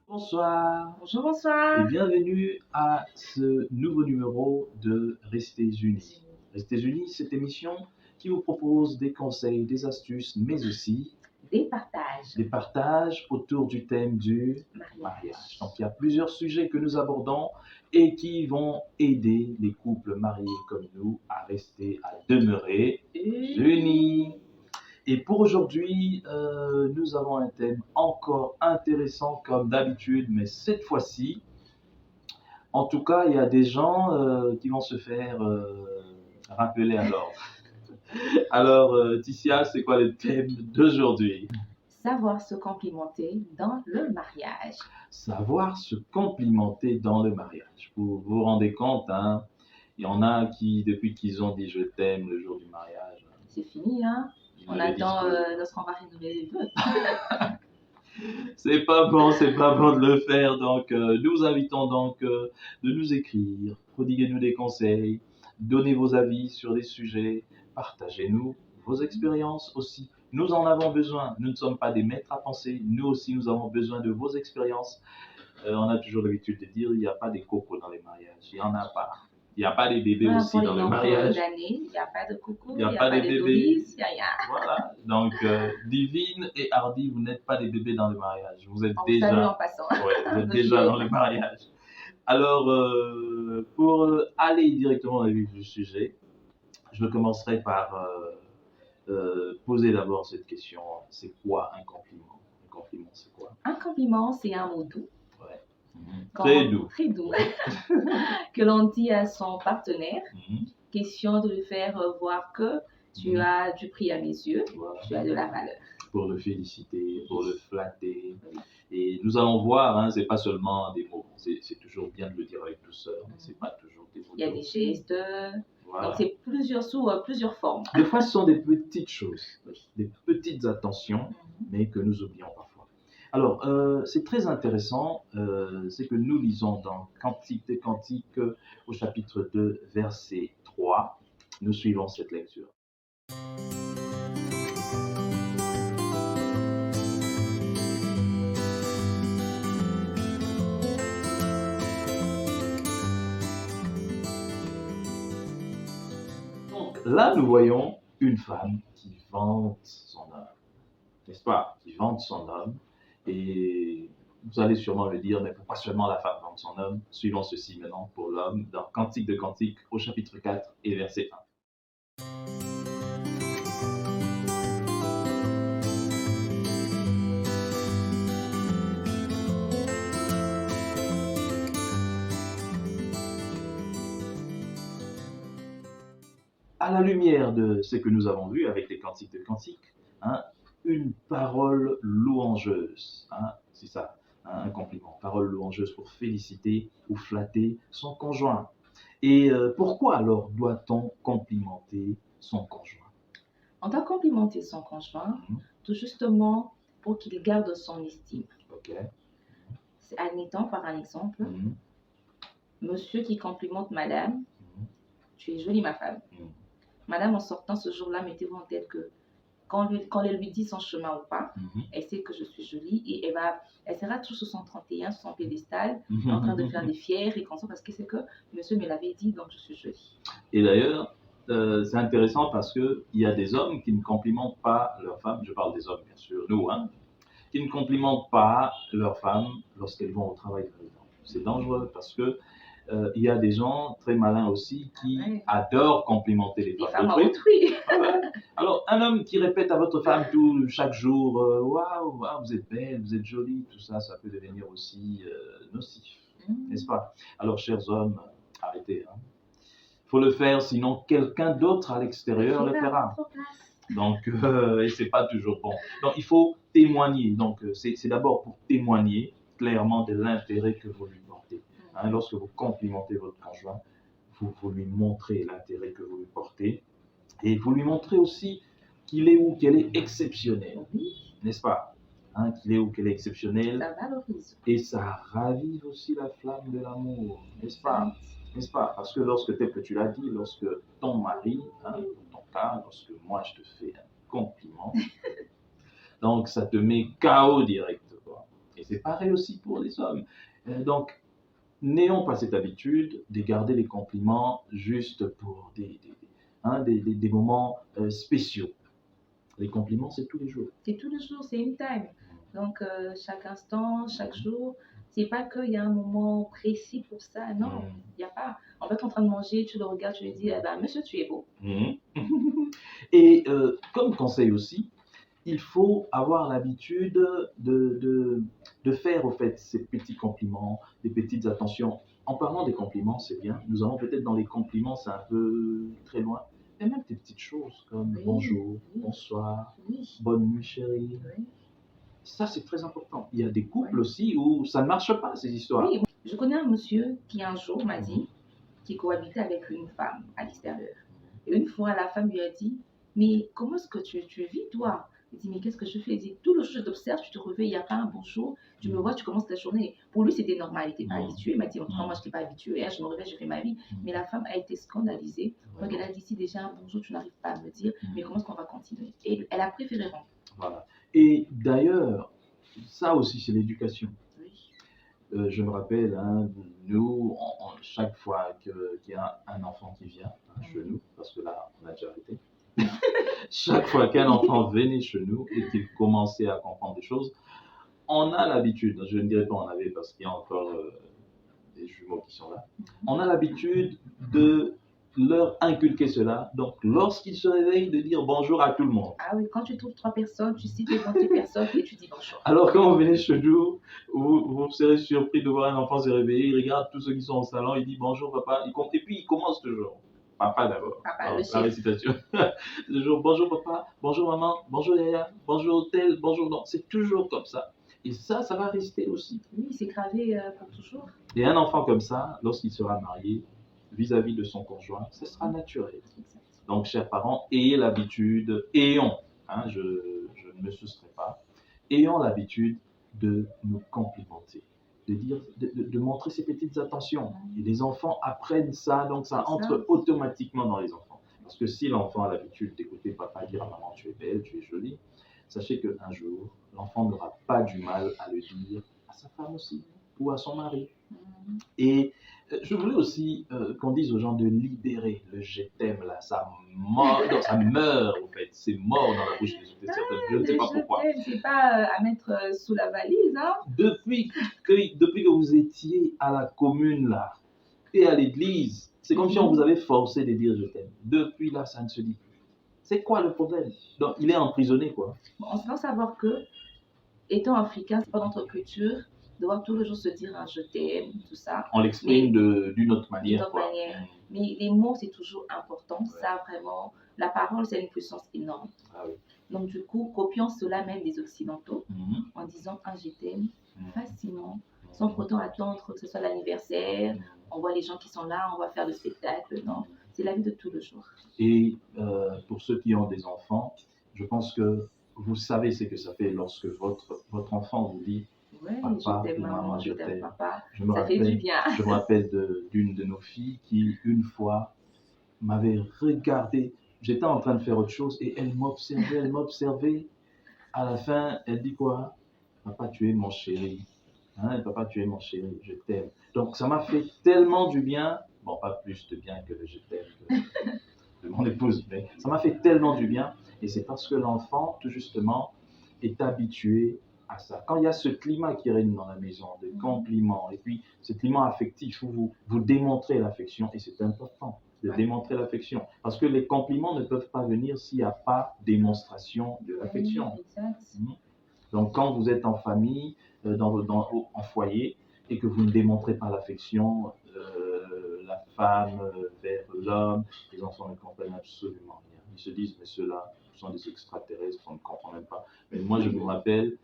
Bonsoir Bonjour, et bonsoir. bienvenue à ce nouveau numéro de Restez Unis. Restez Unis, cette émission qui vous propose des conseils, des astuces, mais aussi Des partages autour du thème du mariages. mariage. Donc il y a plusieurs sujets que nous abordons et qui vont aider les couples mariés comme nous à rester, à demeurer unis. Et pour aujourd'hui, nous avons un thème encore intéressant comme d'habitude, mais cette fois-ci, en tout cas, il y a des gens qui vont se faire rappeler alors. Alors, Ticia, c'est quoi le thème d'aujourd'hui? Savoir se complimenter dans le mariage. Savoir se complimenter dans le mariage. Vous vous rendez compte, hein? Il y en a qui, depuis qu'ils ont dit je t'aime le jour du mariage, C'est fini, hein? ils On ne le disent attend plus. lorsqu'on va rénover les vœux. C'est pas bon de le faire. Donc, nous vous invitons donc de nous écrire, prodiguez-nous des conseils, donnez vos avis sur les sujets, partagez-nous vos expériences aussi. Nous en avons besoin. Nous ne sommes pas des maîtres à penser. Nous aussi, nous avons besoin de vos expériences. On a toujours l'habitude de dire il n'y a pas des cocos dans les mariages. Il n'y en a pas. Il n'y a pas des bébés Voilà, aussi pour les dans le nombres mariage. d'années, il n'y a pas de coucou, Il il n'y a n'y pas a pas des de bébés. nourrice, il n'y a rien. Voilà. Donc, Divine et Hardy, vous n'êtes pas des bébés dans le mariage. Vous êtes On vous salue déjà, en passant. ouais, vous êtes Nos déjà filles. dans le mariage. Alors, pour aller directement dans le vif du sujet, je commencerai par poser d'abord cette question. C'est quoi un compliment? Un compliment, c'est quoi? Un compliment, c'est un mot doux. Ouais. Très doux. Très doux. Que l'on dit à son partenaire. Mhm. Question de lui faire voir que tu as du prix à mes yeux, Voilà. tu as de la valeur. Pour le féliciter, pour le flatter. Et nous allons voir, hein, c'est pas seulement des mots, c'est toujours bien de le dire avec douceur, mais c'est pas toujours des mots. Il y a des gestes, Voilà. donc c'est sous plusieurs formes. Des fois, ce sont des petites choses, des petites attentions, mais que nous oublions parfois. Alors, c'est très intéressant, c'est que nous lisons dans Cantique des Cantiques au chapitre 2, verset 3. Nous suivons cette lecture. Donc là, nous voyons une femme qui vante son homme, n'est-ce pas? Qui vante son homme. Et vous allez sûrement le dire, mais pourquoi seulement la femme vante son homme? Suivons ceci maintenant pour l'homme dans Cantique de Cantique au chapitre 4 et verset 1. À la lumière de ce que nous avons vu avec les cantiques de cantiques, hein, une parole louangeuse, hein, c'est ça, hein, un compliment, parole louangeuse pour féliciter ou flatter son conjoint. Et pourquoi alors doit-on complimenter son conjoint? On doit complimenter son conjoint tout justement pour qu'il garde son estime. Ok. Admettons par un exemple, monsieur qui complimente madame, tu es jolie ma femme. Madame, en sortant ce jour-là, mettez-vous en tête que quand elle lui dit son chemin ou pas, elle sait que je suis jolie et elle sera toujours sur son 31, sur son piédestal, en train de faire des fiers et comme ça, parce que c'est que monsieur me l'avait dit, donc je suis jolie. Et d'ailleurs, c'est intéressant parce qu'il y a des hommes qui ne complimentent pas leur femme, je parle des hommes bien sûr, nous, hein, qui ne complimentent pas leur femme lorsqu'elles vont au travail. C'est dangereux parce que il y a des gens très malins aussi qui adorent complimenter les femmes d'autrui. Alors, un homme qui répète à votre femme chaque jour waouh, vous êtes belle, vous êtes jolie, tout ça, ça peut devenir aussi nocif, n'est-ce pas? Alors, chers hommes, arrêtez. Hein. Il faut le faire, sinon quelqu'un d'autre à l'extérieur le fera. Donc, et c'est pas toujours bon. Donc, il faut témoigner. Donc, c'est d'abord pour témoigner clairement de l'intérêt que vous lui portez. Hein, lorsque vous complimentez votre conjoint, vous lui montrez l'intérêt que vous lui portez et vous lui montrez aussi qu'il est ou qu'elle est exceptionnelle, n'est-ce pas? Hein, qu'il est ou qu'elle est exceptionnelle. Ça valorise. Et ça ravive aussi la flamme de l'amour, n'est-ce pas? N'est-ce pas? Parce que lorsque, tel que tu l'as dit, lorsque ton mari, dans ton cas, lorsque moi je te fais un compliment, donc ça te met KO direct. Quoi. Et c'est pareil aussi pour les hommes. Donc, n'ayons pas cette habitude de garder les compliments juste pour des moments spéciaux. Les compliments, c'est tous les jours. C'est tous les jours, c'est une time. Donc, chaque instant, chaque jour, c'est pas qu'il y a un moment précis pour ça. Non, il n'y a pas. En fait, en train de manger, tu le regardes, tu lui dis, eh ben, monsieur, tu es beau. Et comme conseil aussi, il faut avoir l'habitude de faire, au fait, ces petits compliments, des petites attentions. En parlant des compliments, c'est bien. Nous allons peut-être dans les compliments, c'est un peu très loin. Mais même des petites choses comme bonjour, bonsoir, bonne nuit chérie. Ça, c'est très important. Il y a des couples aussi où ça ne marche pas, ces histoires. Oui, je connais un monsieur qui un jour m'a dit qu'il cohabitait avec une femme à l'extérieur. Et une fois, la femme lui a dit, mais comment est-ce que tu vis, toi? Il dit, mais qu'est-ce que je fais? Il dit, tout le jour, je t'observe, tu te réveilles, il n'y a pas un bonjour, tu me vois, tu commences ta journée. Pour lui, c'était normal, il n'était pas habitué. Il m'a dit, moi, je n'étais pas habitué, je me réveille, je fais ma vie. Mais la femme a été scandalisée. Donc, elle a dit, si déjà un bonjour, tu n'arrives pas à me dire, mais comment est-ce qu'on va continuer? Et elle a préféré rentrer. Voilà. Et d'ailleurs, ça aussi, c'est l'éducation. Je me rappelle, nous, chaque fois qu'il y a un enfant qui vient chez nous, parce que là, on a déjà arrêté, chaque fois qu'un enfant venait chez nous et qu'il commençait à comprendre des choses, on a l'habitude, je ne dirais pas on avait parce qu'il y a encore des jumeaux qui sont là, on a l'habitude de leur inculquer cela. Donc, lorsqu'ils se réveillent, de dire bonjour à tout le monde. Ah oui, quand tu trouves 3 personnes, tu cites les 20 personnes et tu dis bonjour. Alors, quand vous venez chez nous, vous serez surpris de voir un enfant se réveiller. Il regarde tous ceux qui sont au salon, il dit bonjour papa. Et puis, il commence toujours. Papa d'abord. Papa, la récitation. Toujours bonjour papa, bonjour maman, bonjour yaya, bonjour tel, bonjour non. C'est toujours comme ça. Et ça va rester aussi. Oui, c'est gravé pour toujours. Et un enfant comme ça, lorsqu'il sera marié, vis-à-vis de son conjoint, ce sera naturel. Donc, chers parents, ayez l'habitude, je ne me soustrais pas, ayons l'habitude de nous complimenter, de dire, de montrer ces petites attentions. Et les enfants apprennent ça, donc ça entre automatiquement dans les enfants. Parce que si l'enfant a l'habitude d'écouter papa dire à maman, tu es belle, tu es jolie, sachez qu'un jour, l'enfant n'aura pas du mal à le dire à sa femme aussi, ou à son mari. Et je voulais aussi qu'on dise aux gens de libérer le je t'aime là, ça meurt en fait, c'est mort dans la bouche de certaines. Je ne sais pas pourquoi. C'est pas à mettre sous la valise, hein. Depuis que vous étiez à la commune là et à l'église, c'est comme si on vous avait forcé de dire je t'aime. Depuis là, ça ne se dit plus. C'est quoi le problème? Donc il est emprisonné quoi. On se doit savoir que, étant africain, c'est pas notre culture. Devoir tous les jours se dire je t'aime, tout ça. On l'exprime d'une autre manière. Mais les mots, c'est toujours important. Ouais. Ça, vraiment, la parole, c'est une puissance énorme. Ah, oui. Donc, du coup, copions cela même des Occidentaux en disant un je t'aime facilement, sans pourtant attendre que ce soit l'anniversaire. On voit les gens qui sont là, on va faire le spectacle. Non, c'est la vie de tous les jours. Et pour ceux qui ont des enfants, je pense que vous savez ce que ça fait lorsque votre enfant vous dit ouais, papa, je t'aime maman, je t'aime papa. Ça fait du bien. Je me rappelle d'une de nos filles qui, une fois, m'avait regardé. J'étais en train de faire autre chose et elle m'observait. À la fin, elle dit quoi? Papa, tu es mon chéri. Papa, tu es mon chéri, je t'aime. Donc, ça m'a fait tellement du bien. Bon, pas plus de bien que le je t'aime de mon épouse, mais ça m'a fait tellement du bien. Et c'est parce que l'enfant, tout justement, est habitué à ça. Quand il y a ce climat qui règne dans la maison, de compliments, et puis ce climat affectif où vous démontrez l'affection, et c'est important de démontrer l'affection, parce que les compliments ne peuvent pas venir s'il n'y a pas démonstration de l'affection. Donc quand vous êtes en famille, en foyer, et que vous ne démontrez pas l'affection, la femme vers l'homme, les enfants ne comprennent absolument rien. Ils se disent, mais ceux-là sont des extraterrestres, on ne comprend même pas. Mais moi, je me rappelle,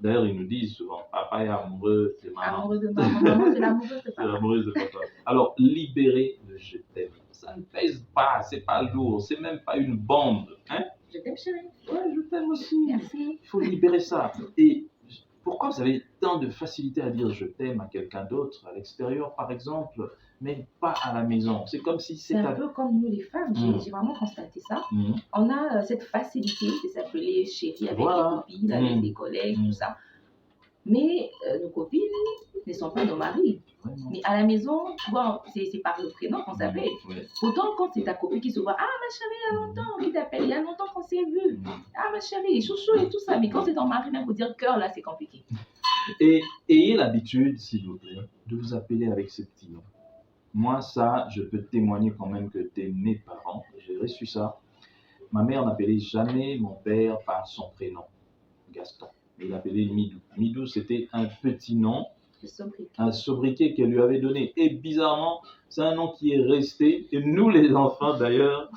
d'ailleurs, ils nous disent souvent, papa est amoureux de maman. Amoureux de maman, maman c'est l'amoureuse de papa. C'est l'amoureuse de papa. Alors, libérez le je t'aime. Ça ne pèse pas, c'est pas lourd, c'est même pas une bombe. Hein? Je t'aime, chérie. Ouais, je t'aime aussi. Merci. Il faut libérer ça. Et pourquoi vous avez tant de facilité à dire je t'aime à quelqu'un d'autre, à l'extérieur par exemple, mais pas à la maison. C'est comme si c'est un peu comme nous les femmes. J'ai vraiment constaté ça. On a cette facilité de s'appeler chérie avec les copines, avec les collègues, tout ça. Mais nos copines ne sont pas nos maris. Mais à la maison, tu vois, c'est par le prénom qu'on s'appelle. Pourtant, quand c'est ta copine qui se voit, ah ma chérie, il y a longtemps, qui t'appelle, il y a longtemps qu'on s'est vu. Ah ma chérie, chouchou et tout ça. Mais quand c'est ton mari, même pour dire cœur, là, c'est compliqué. Et ayez l'habitude, s'il vous plaît, de vous appeler avec ce petit nom. Moi, ça, je peux témoigner quand même que dès mes parents, j'ai reçu ça. Ma mère n'appelait jamais mon père par son prénom, Gaston. Il l'appelait Midou. Midou, c'était un petit nom, un sobriquet qu'elle lui avait donné. Et bizarrement, c'est un nom qui est resté. Et nous, les enfants, d'ailleurs,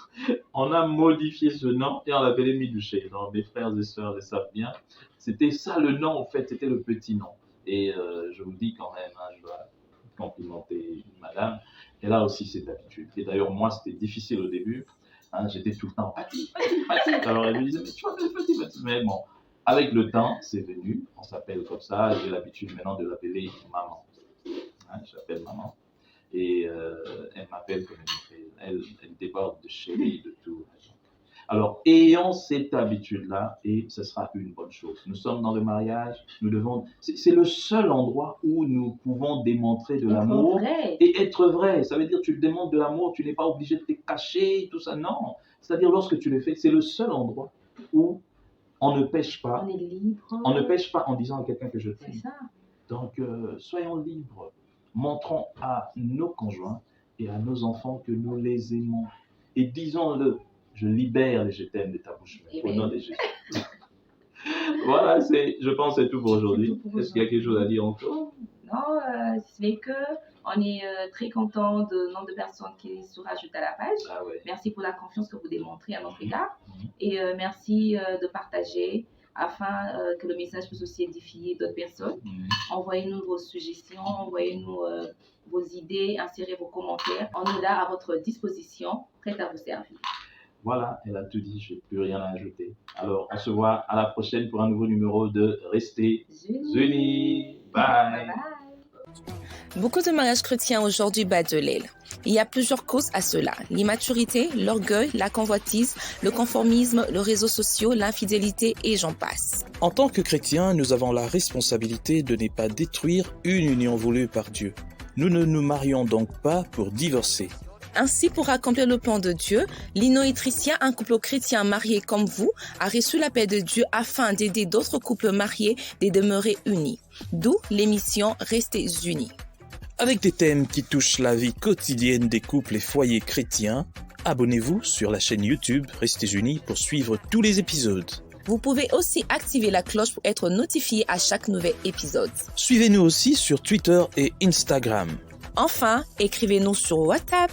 on a modifié ce nom et on l'appelait Midouché. Alors, mes frères et sœurs le savent bien. C'était ça le nom, en fait, c'était le petit nom. Et je vous dis quand même, je dois complimenter madame. Elle a aussi cette habitude. Et d'ailleurs, moi, c'était difficile au début. J'étais tout le temps Pati. Alors, elle me disait, mais tu m'appelles Pati. Mais bon. Avec le temps, c'est venu, on s'appelle comme ça, j'ai l'habitude maintenant de l'appeler maman. Je l'appelle maman. Et elle m'appelle comme elle déborde de chérie, de tout. Alors, ayons cette habitude-là et ce sera une bonne chose. Nous sommes dans le mariage, nous devons... C'est le seul endroit où nous pouvons démontrer de l'amour et être vrai. Ça veut dire que tu démontres de l'amour, tu n'es pas obligé de te cacher, tout ça. Non. C'est-à-dire, lorsque tu le fais, c'est le seul endroit où on ne pêche pas. On est libre. On ne pêche pas en disant à quelqu'un que je t'aime. C'est ça. Donc, soyons libres. Montrons à nos conjoints et à nos enfants que nous les aimons. Et disons-le, je libère les je t'aime de ta bouche. Au nom de Jésus. Voilà, je pense que c'est tout pour aujourd'hui. Est-ce qu'il y a quelque chose à dire encore? Non, c'est que on est très content du nombre de personnes qui se rajoutent à la page. Merci pour la confiance que vous démontrez à notre égard. Et merci de partager afin que le message puisse aussi édifier d'autres personnes. Envoyez-nous vos suggestions, envoyez-nous vos idées, insérez vos commentaires. On est là à votre disposition, prête à vous servir. Voilà, elle a tout dit, je n'ai plus rien à ajouter. Alors, on se voit à la prochaine pour un nouveau numéro de Restez Unis. Bye. Beaucoup de mariages chrétiens aujourd'hui battent de l'aile. Il y a plusieurs causes à cela. L'immaturité, l'orgueil, la convoitise, le conformisme, les réseaux sociaux, l'infidélité et j'en passe. En tant que chrétiens, nous avons la responsabilité de ne pas détruire une union voulue par Dieu. Nous ne nous marions donc pas pour divorcer. Ainsi, pour accomplir le plan de Dieu, Lino et Tricia, un couple chrétien marié comme vous, a reçu l'appel de Dieu afin d'aider d'autres couples mariés de demeurer unis. D'où l'émission Restez Unis. Avec des thèmes qui touchent la vie quotidienne des couples et foyers chrétiens, abonnez-vous sur la chaîne YouTube Restez Unis pour suivre tous les épisodes. Vous pouvez aussi activer la cloche pour être notifié à chaque nouvel épisode. Suivez-nous aussi sur Twitter et Instagram. Enfin, écrivez-nous sur WhatsApp.